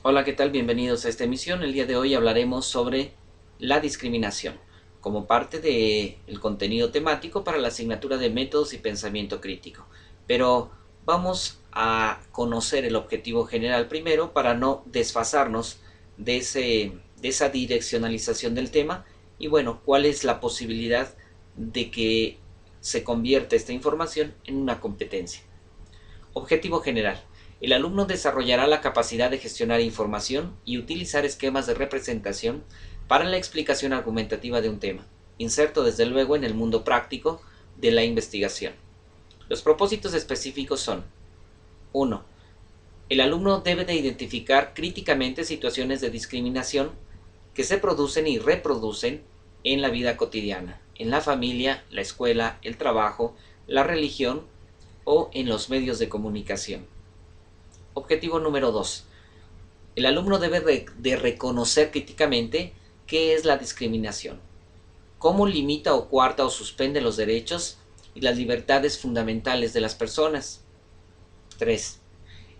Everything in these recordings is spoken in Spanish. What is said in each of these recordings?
Hola, ¿qué tal? Bienvenidos a esta emisión. El día de hoy hablaremos sobre la discriminación como parte del contenido temático para la asignatura de métodos y pensamiento crítico. Pero vamos a conocer el objetivo general primero para no desfasarnos de esa direccionalización del tema y bueno, cuál es la posibilidad de que se convierta esta información en una competencia. Objetivo general. El alumno desarrollará la capacidad de gestionar información y utilizar esquemas de representación para la explicación argumentativa de un tema, inserto desde luego en el mundo práctico de la investigación. Los propósitos específicos son: 1. El alumno debe de identificar críticamente situaciones de discriminación que se producen y reproducen en la vida cotidiana, en la familia, la escuela, el trabajo, la religión o en los medios de comunicación. Objetivo número 2. El alumno debe de reconocer críticamente qué es la discriminación, cómo limita o coarta o suspende los derechos y las libertades fundamentales de las personas. 3.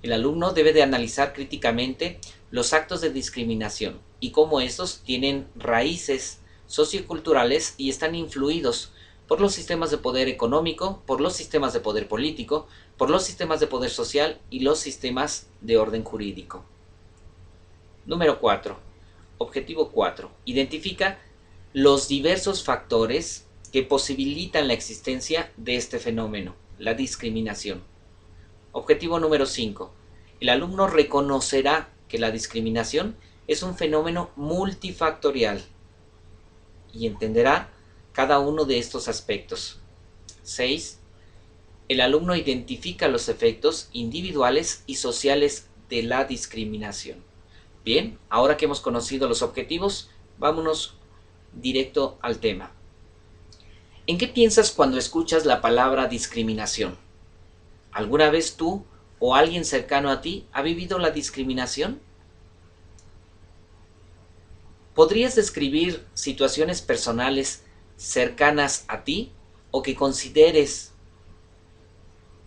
El alumno debe de analizar críticamente los actos de discriminación y cómo estos tienen raíces socioculturales y están influidos por los sistemas de poder económico, por los sistemas de poder político, por los sistemas de poder social y los sistemas de orden jurídico. Número 4. Objetivo 4. Identifica los diversos factores que posibilitan la existencia de este fenómeno, la discriminación. Objetivo número 5. El alumno reconocerá que la discriminación es un fenómeno multifactorial y entenderá cada uno de estos aspectos. 6. El alumno identifica los efectos individuales y sociales de la discriminación. Bien, ahora que hemos conocido los objetivos, vámonos directo al tema. ¿En qué piensas cuando escuchas la palabra discriminación? ¿Alguna vez tú o alguien cercano a ti ha vivido la discriminación? ¿Podrías describir situaciones personales cercanas a ti o que consideres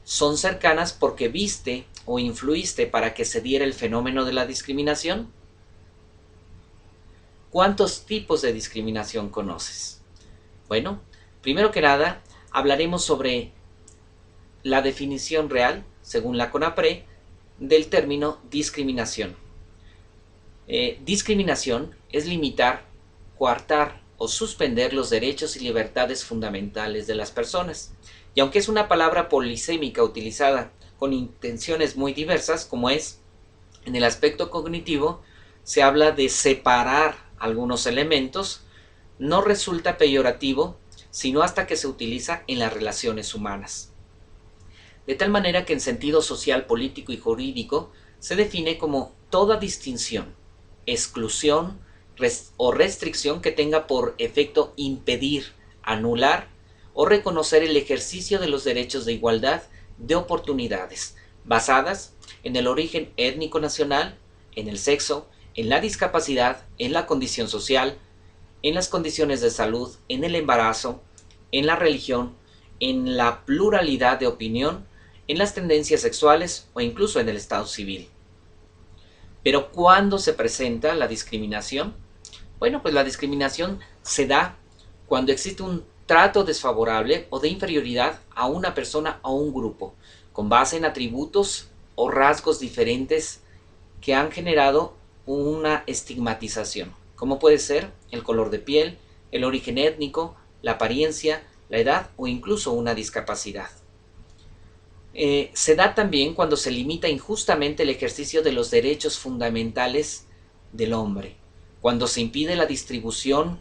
son cercanas porque viste o influiste para que se diera el fenómeno de la discriminación? ¿Cuántos tipos de discriminación conoces? Bueno, primero que nada, hablaremos sobre la definición real, según la CONAPRE, del término discriminación. Discriminación es limitar, coartar o suspender los derechos y libertades fundamentales de las personas. Y aunque es una palabra polisémica utilizada con intenciones muy diversas, como es en el aspecto cognitivo, se habla de separar algunos elementos, no resulta peyorativo, sino hasta que se utiliza en las relaciones humanas. De tal manera que en sentido social, político y jurídico se define como toda distinción, exclusión o restricción que tenga por efecto impedir, anular o reconocer el ejercicio de los derechos de igualdad de oportunidades, basadas en el origen étnico nacional, en el sexo, en la discapacidad, en la condición social, en las condiciones de salud, en el embarazo, en la religión, en la pluralidad de opinión, en las tendencias sexuales o incluso en el estado civil. Pero ¿cuándo se presenta la discriminación? Bueno, pues la discriminación se da cuando existe un trato desfavorable o de inferioridad a una persona o un grupo, con base en atributos o rasgos diferentes que han generado una estigmatización, como puede ser el color de piel, el origen étnico, la apariencia, la edad o incluso una discapacidad. Se da también cuando se limita injustamente el ejercicio de los derechos fundamentales del hombre, cuando se impide la distribución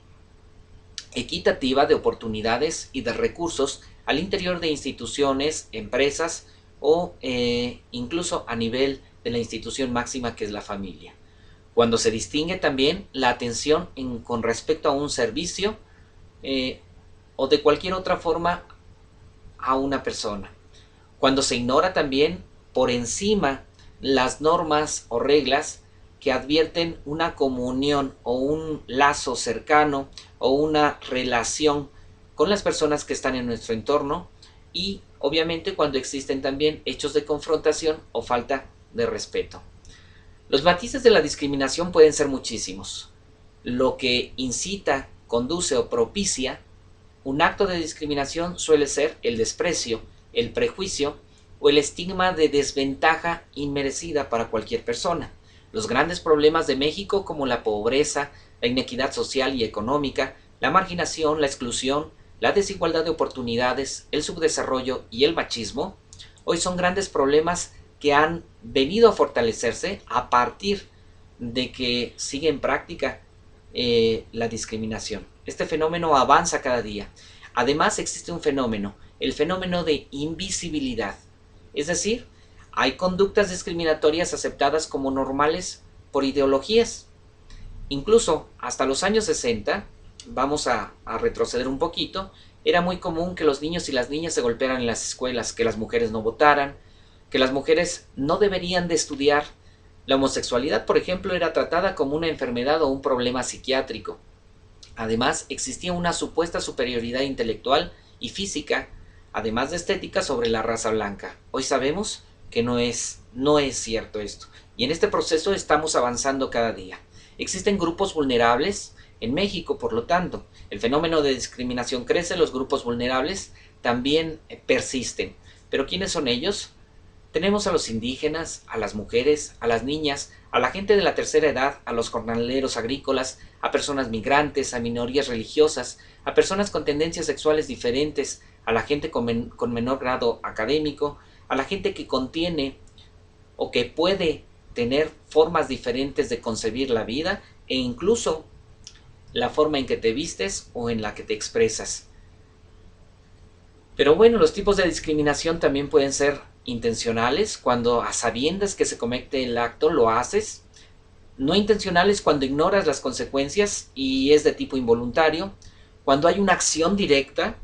equitativa de oportunidades y de recursos al interior de instituciones, empresas o incluso a nivel de la institución máxima que es la familia. Cuando se distingue también la atención con respecto a un servicio o de cualquier otra forma a una persona. Cuando se ignora también por encima las normas o reglas que advierten una comunión o un lazo cercano o una relación con las personas que están en nuestro entorno y obviamente cuando existen también hechos de confrontación o falta de respeto. Los matices de la discriminación pueden ser muchísimos. Lo que incita, conduce o propicia un acto de discriminación suele ser el desprecio, el prejuicio o el estigma de desventaja inmerecida para cualquier persona. Los grandes problemas de México, como la pobreza, la inequidad social y económica, la marginación, la exclusión, la desigualdad de oportunidades, el subdesarrollo y el machismo, hoy son grandes problemas que han venido a fortalecerse a partir de que sigue en práctica la discriminación. Este fenómeno avanza cada día. Además existe un fenómeno, el fenómeno de invisibilidad. Es decir, hay conductas discriminatorias aceptadas como normales por ideologías. Incluso hasta los años 60, vamos a retroceder un poquito, era muy común que los niños y las niñas se golpearan en las escuelas, que las mujeres no votaran, que las mujeres no deberían de estudiar. La homosexualidad, por ejemplo, era tratada como una enfermedad o un problema psiquiátrico. Además, existía una supuesta superioridad intelectual y física, además de estética, sobre la raza blanca. Hoy sabemos que no es cierto esto. Y en este proceso estamos avanzando cada día. Existen grupos vulnerables en México, por lo tanto. El fenómeno de discriminación crece, los grupos vulnerables también persisten. ¿Pero quiénes son ellos? Tenemos a los indígenas, a las mujeres, a las niñas, a la gente de la tercera edad, a los jornaleros agrícolas, a personas migrantes, a minorías religiosas, a personas con tendencias sexuales diferentes, a la gente con menor grado académico, a la gente que contiene o que puede tener formas diferentes de concebir la vida e incluso la forma en que te vistes o en la que te expresas. Pero bueno, los tipos de discriminación también pueden ser intencionales, cuando a sabiendas que se comete el acto lo haces. No intencionales, cuando ignoras las consecuencias y es de tipo involuntario. Cuando hay una acción directa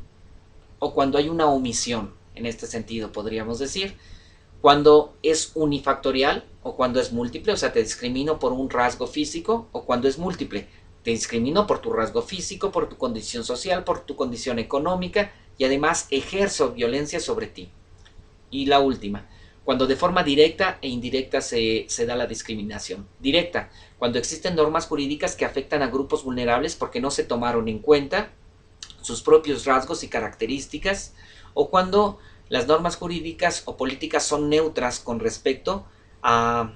o cuando hay una omisión, en este sentido podríamos decir. Cuando es unifactorial o cuando es múltiple, o sea, te discrimino por un rasgo físico, o cuando es múltiple, te discrimino por tu rasgo físico, por tu condición social, por tu condición económica y además ejerzo violencia sobre ti. Y la última, cuando de forma directa e indirecta se da la discriminación. Directa, cuando existen normas jurídicas que afectan a grupos vulnerables porque no se tomaron en cuenta sus propios rasgos y características, o cuando las normas jurídicas o políticas son neutras con respecto a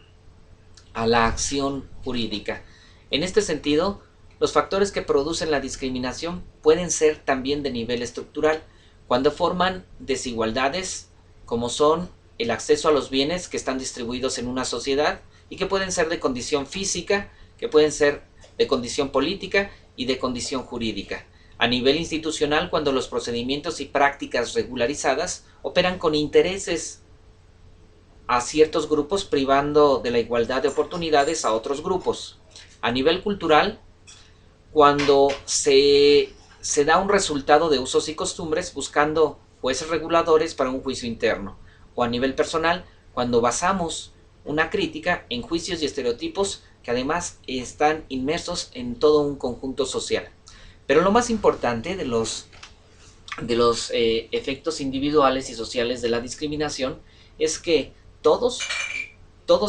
la acción jurídica. En este sentido, los factores que producen la discriminación pueden ser también de nivel estructural, cuando forman desigualdades como son el acceso a los bienes que están distribuidos en una sociedad y que pueden ser de condición física, que pueden ser de condición política y de condición jurídica. A nivel institucional, cuando los procedimientos y prácticas regularizadas operan con intereses a ciertos grupos, privando de la igualdad de oportunidades a otros grupos. A nivel cultural, cuando se da un resultado de usos y costumbres buscando jueces reguladores para un juicio interno. O a nivel personal, cuando basamos una crítica en juicios y estereotipos que además están inmersos en todo un conjunto social. Pero lo más importante de los efectos individuales y sociales de la discriminación es que todos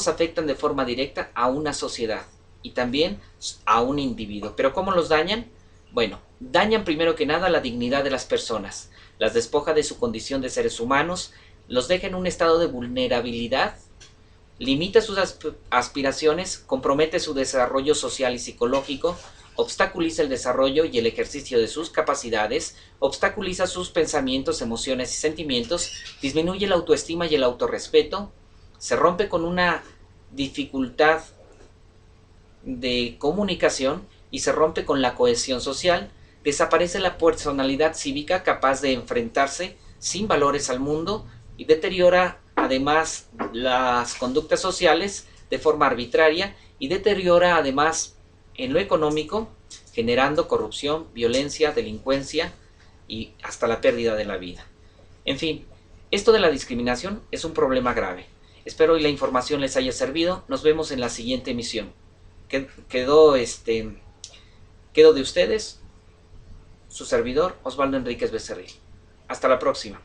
afectan de forma directa a una sociedad y también a un individuo. ¿Pero cómo los dañan? Bueno, dañan primero que nada la dignidad de las personas, las despoja de su condición de seres humanos, los deja en un estado de vulnerabilidad, limita sus aspiraciones, compromete su desarrollo social y psicológico, obstaculiza el desarrollo y el ejercicio de sus capacidades, obstaculiza sus pensamientos, emociones y sentimientos, disminuye la autoestima y el autorrespeto, se rompe con una dificultad de comunicación y se rompe con la cohesión social, desaparece la personalidad cívica capaz de enfrentarse sin valores al mundo y deteriora además las conductas sociales de forma arbitraria y deteriora además en lo económico, generando corrupción, violencia, delincuencia y hasta la pérdida de la vida. En fin, esto de la discriminación es un problema grave. Espero que la información les haya servido. Nos vemos en la siguiente emisión. Quedo de ustedes su servidor Osvaldo Enríquez Becerril. Hasta la próxima.